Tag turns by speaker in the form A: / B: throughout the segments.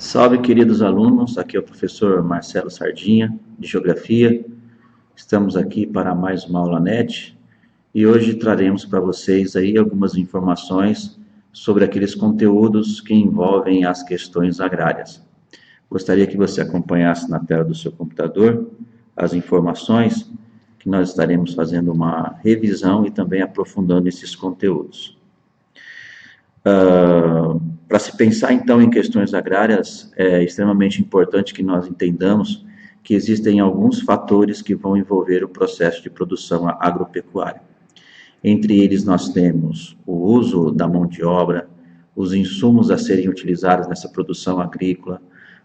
A: Salve, queridos alunos, aqui é o professor Marcelo Sardinha, de Geografia. Estamos aqui para mais uma aula NET e hoje traremos para vocês aí algumas informações sobre aqueles conteúdos que envolvem as questões agrárias. Gostaria que você acompanhasse na tela do seu computador as informações que nós estaremos fazendo uma revisão e também aprofundando esses conteúdos. Para se pensar, então, em questões agrárias, é extremamente importante que nós entendamos que existem alguns fatores que vão envolver o processo de produção agropecuária. Entre eles, nós temos o uso da mão de obra, os insumos a serem utilizados nessa produção agrícola.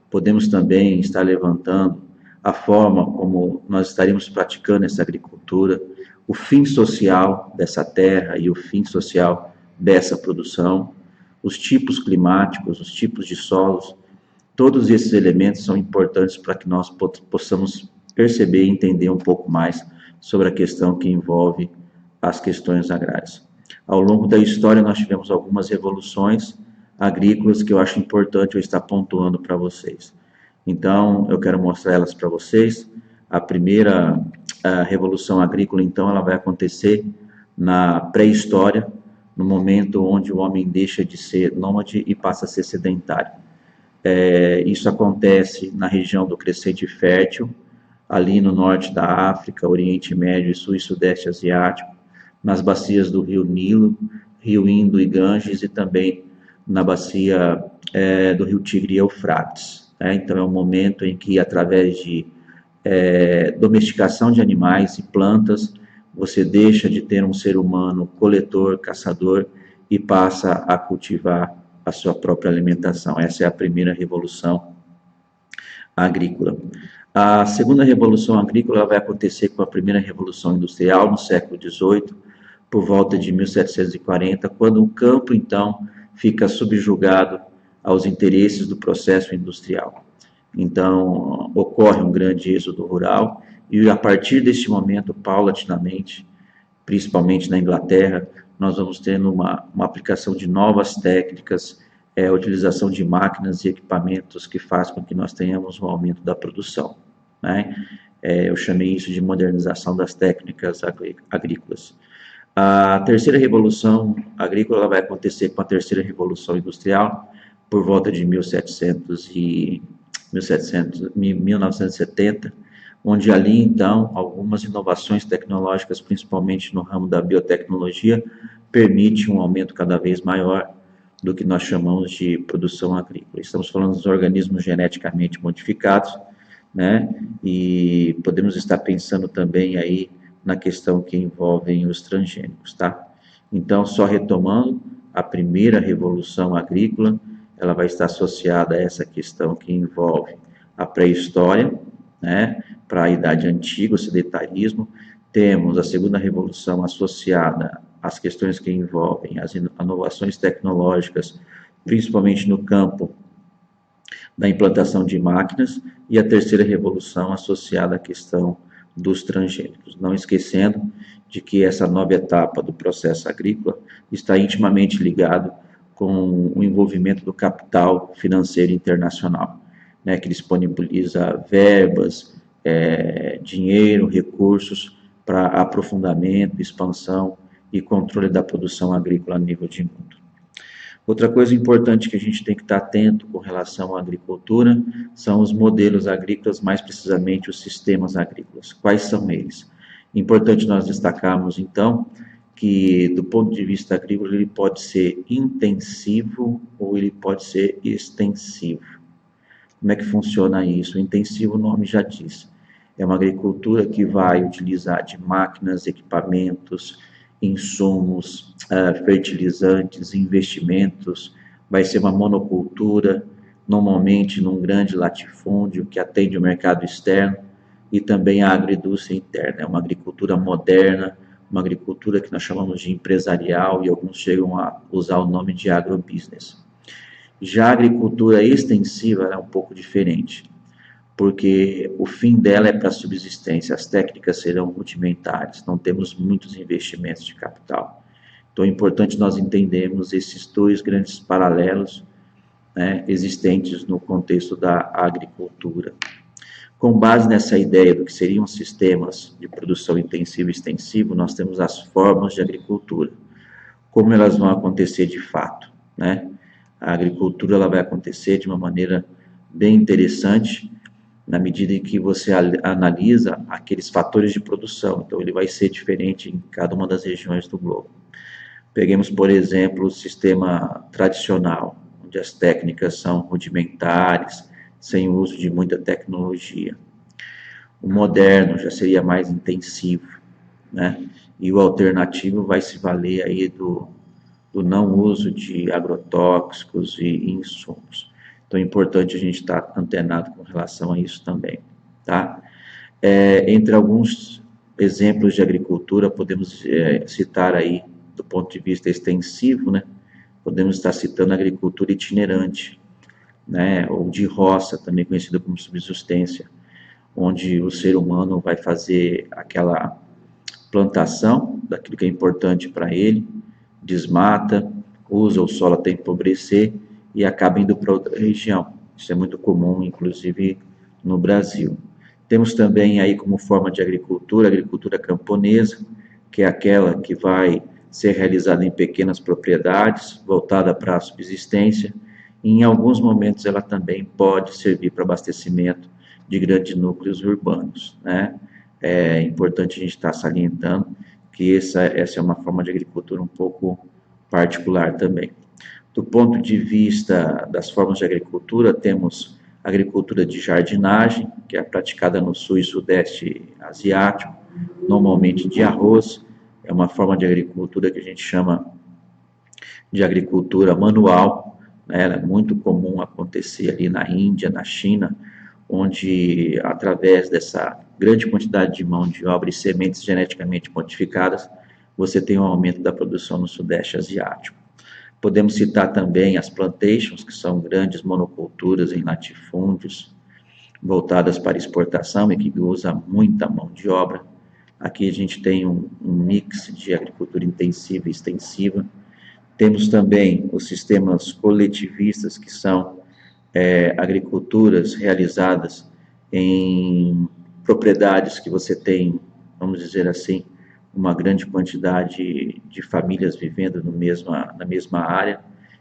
A: Podemos também estar levantando a forma como nós estaremos praticando essa agricultura, o fim social dessa terra e o fim social dessa produção, os tipos climáticos, os tipos de solos, todos esses elementos são importantes para que nós possamos perceber e entender um pouco mais sobre a questão que envolve as questões agrárias. Ao longo da história, nós tivemos algumas revoluções agrícolas que eu acho importante eu estar pontuando para vocês. Então, eu quero mostrar elas para vocês. A primeira revolução agrícola, então, ela vai acontecer na pré-história, no momento onde o homem deixa de ser nômade e passa a ser sedentário. Isso acontece na região do Crescente Fértil, ali no norte da África, Oriente Médio, Sul e Sudeste Asiático, nas bacias do rio Nilo, rio Indo e Ganges, e também na bacia do rio Tigre e Eufrates. Então, é um momento em que, através de domesticação de animais e plantas, você deixa de ter um ser humano coletor, caçador e passa a cultivar a sua própria alimentação. Essa é a primeira revolução agrícola. A segunda revolução agrícola vai acontecer com a primeira revolução industrial no século XVIII, por volta de 1740, quando o campo, então, fica subjugado aos interesses do processo industrial. Então, ocorre um grande êxodo rural e, a partir deste momento, paulatinamente, principalmente na Inglaterra, nós vamos tendo uma aplicação de novas técnicas, a utilização de máquinas e equipamentos que faz com que nós tenhamos um aumento da produção. Eu chamei isso de modernização das técnicas agrícolas. A terceira revolução agrícola vai acontecer com a terceira revolução industrial, por volta de 1970, onde ali, então, algumas inovações tecnológicas, principalmente no ramo da biotecnologia, permitem um aumento cada vez maior do que nós chamamos de produção agrícola. Estamos falando dos organismos geneticamente modificados, e podemos estar pensando também aí na questão que envolve os transgênicos, tá? Então, só retomando, a primeira revolução agrícola, ela vai estar associada a essa questão que envolve a pré-história, para a Idade Antiga, o sedentarismo. Temos a segunda revolução associada às questões que envolvem as inovações tecnológicas, principalmente no campo da implantação de máquinas, e a terceira revolução associada à questão dos transgênicos. Não esquecendo de que essa nova etapa do processo agrícola está intimamente ligado com o envolvimento do capital financeiro internacional, que disponibiliza verbas, dinheiro, recursos para aprofundamento, expansão e controle da produção agrícola a nível de mundo. Outra coisa importante que a gente tem que estar atento com relação à agricultura são os modelos agrícolas, mais precisamente os sistemas agrícolas. Quais são eles? Importante nós destacarmos, então, que do ponto de vista agrícola ele pode ser intensivo ou ele pode ser extensivo. Como é que funciona isso? O intensivo, o nome já diz. É uma agricultura que vai utilizar de máquinas, equipamentos, insumos, fertilizantes, investimentos. Vai ser uma monocultura, normalmente num grande latifúndio que atende o mercado externo e também a agroindústria interna. É uma agricultura moderna, uma agricultura que nós chamamos de empresarial e alguns chegam a usar o nome de agrobusiness. Já a agricultura extensiva é um pouco diferente, porque o fim dela é para a subsistência, as técnicas serão rudimentares, não temos muitos investimentos de capital. Então é importante nós entendermos esses dois grandes paralelos né, existentes no contexto da agricultura. Com base nessa ideia do que seriam sistemas de produção intensiva e extensivo, nós temos as formas de agricultura. Como elas vão acontecer de fato, né? A agricultura ela vai acontecer de uma maneira bem interessante, na medida em que você analisa aqueles fatores de produção. Então, ele vai ser diferente em cada uma das regiões do globo. Peguemos, por exemplo, o sistema tradicional, onde as técnicas são rudimentares, sem o uso de muita tecnologia. O moderno já seria mais intensivo, né? E o alternativo vai se valer aí do não uso de agrotóxicos e insumos. Então é importante a gente estar antenado com relação a isso também, tá? Entre alguns exemplos de agricultura, podemos citar aí, do ponto de vista extensivo, né? Podemos estar citando a agricultura itinerante, né? Ou de roça, também conhecida como subsistência, onde o ser humano vai fazer aquela plantação daquilo que é importante para ele, desmata, usa o solo até empobrecer e acaba indo para outra região. Isso é muito comum, inclusive, no Brasil. Temos também aí como forma de agricultura, a agricultura camponesa, que é aquela que vai ser realizada em pequenas propriedades, voltada para a subsistência, e em alguns momentos ela também pode servir para abastecimento de grandes núcleos urbanos, né? É importante a gente estar salientando que essa é uma forma de agricultura um pouco particular também. Do ponto de vista das formas de agricultura, temos a agricultura de jardinagem, que é praticada no sul e sudeste asiático, normalmente de arroz, é uma forma de agricultura que a gente chama de agricultura manual, né? Ela é muito comum acontecer ali na Índia, na China, onde, através dessa grande quantidade de mão de obra e sementes geneticamente modificadas, você tem um aumento da produção no Sudeste Asiático. Podemos citar também as plantations, que são grandes monoculturas em latifúndios, voltadas para exportação e que usa muita mão de obra. Aqui a gente tem um mix de agricultura intensiva e extensiva. Temos também os sistemas coletivistas, que são agriculturas realizadas em propriedades que você tem, vamos dizer assim, uma grande quantidade de famílias vivendo na mesma área.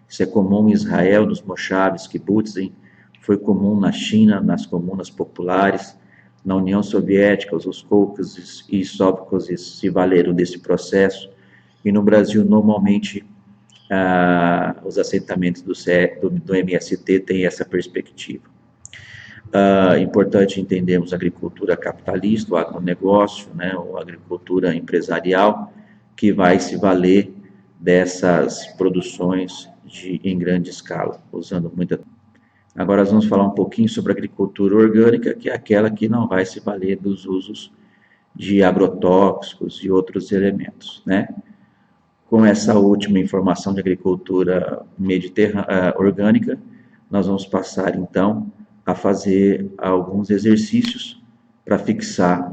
A: Isso é comum em Israel, nos moshavs, kibbutzim, foi comum na China, nas comunas populares, na União Soviética, os kolkhozes e sovkhozes se valeram desse processo, e no Brasil, normalmente, os assentamentos do MST têm essa perspectiva. Importante entendermos a agricultura capitalista, o agronegócio, né, ou agricultura empresarial, que vai se valer dessas produções em grande escala, usando muita. Agora nós vamos falar um pouquinho sobre a agricultura orgânica, que é aquela que não vai se valer dos usos de agrotóxicos e outros elementos, né? Com essa última informação de agricultura orgânica, nós vamos passar, então, a fazer alguns exercícios para fixar